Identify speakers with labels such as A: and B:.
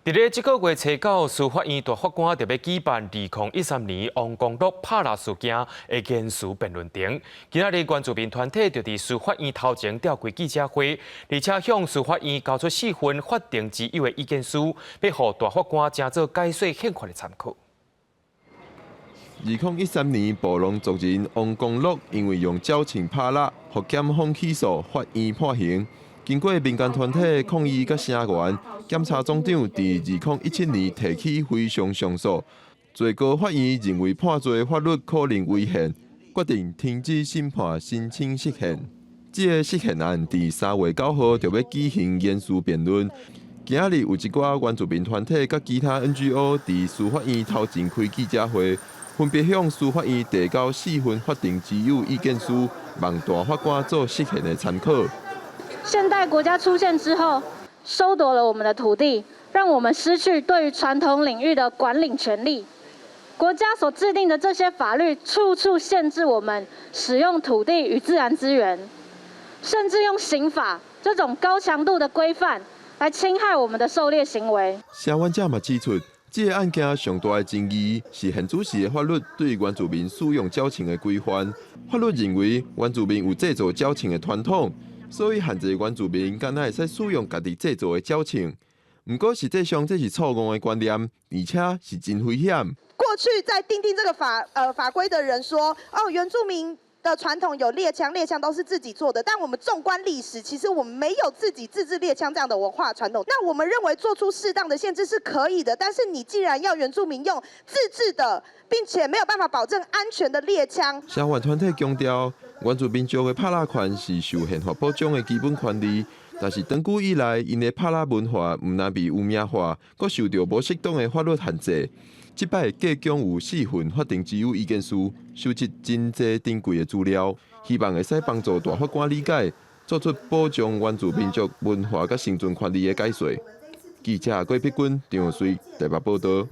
A: 伫咧这个月初9，司法院大法官特别举办2013年王光禄拍蜡事件的言辞辩论庭。今仔日原住民团体就伫司法院头前召开记者会，而且向司法院交出4份法定之友的意见书，要予大法官正做解说宪法的参考。
B: 2013年，暴龙族人王光禄因为用矫情拍蜡，获检方起诉，法院判刑。经过民间团体抗议甲声援，检察总长伫2017年提起非常上诉，最高法院认为判罪法律可能违宪，决定停止审判申请释宪。这个释宪案伫3月9号就要举行言辞辩论。今仔日有一寡原住民团体甲其他 NGO 伫司法院头前开记者会，分别向司法院提交4份法定之友意见书，望大法官做释宪的参考。
C: 现代国家出现之后，收夺了我们的土地，让我们失去对于传统领域的管理权利。国家所制定的这些法律，处处限制我们使用土地与自然资源，甚至用刑法这种高强度的规范来侵害我们的狩猎行为。
B: 声援者嘛指出，这个案件上大的争议是现主时的法律对原住民使用矫情的规范。法律认为原住民有制作矫情的传统。所以限制原住民敢若会使使用家己制作的矫情，不过实际上这是错误的观念，而且是真危险。
D: 过去在订定这个法规的人说，原住民的传统有猎枪，猎枪都是自己做的。但我们纵观历史，其实我们没有自己自制猎枪这样的文化传统。那我们认为做出适当的限制是可以的，但是你既然要原住民用自制的，并且没有办法保证安全的猎枪，
B: 社会团体强调。原住民族的拍蜡权是受宪法保障的基本权利，但是长久以来，因的拍蜡文化唔但被污名化，阁受到无适当的法律限制。即摆计共有4份法定之友意见书，收集真济珍贵的资料，希望会使帮助大法官理解，做出保障原住民族文化甲生存权利的解说。记者郭碧君、张水台北报道。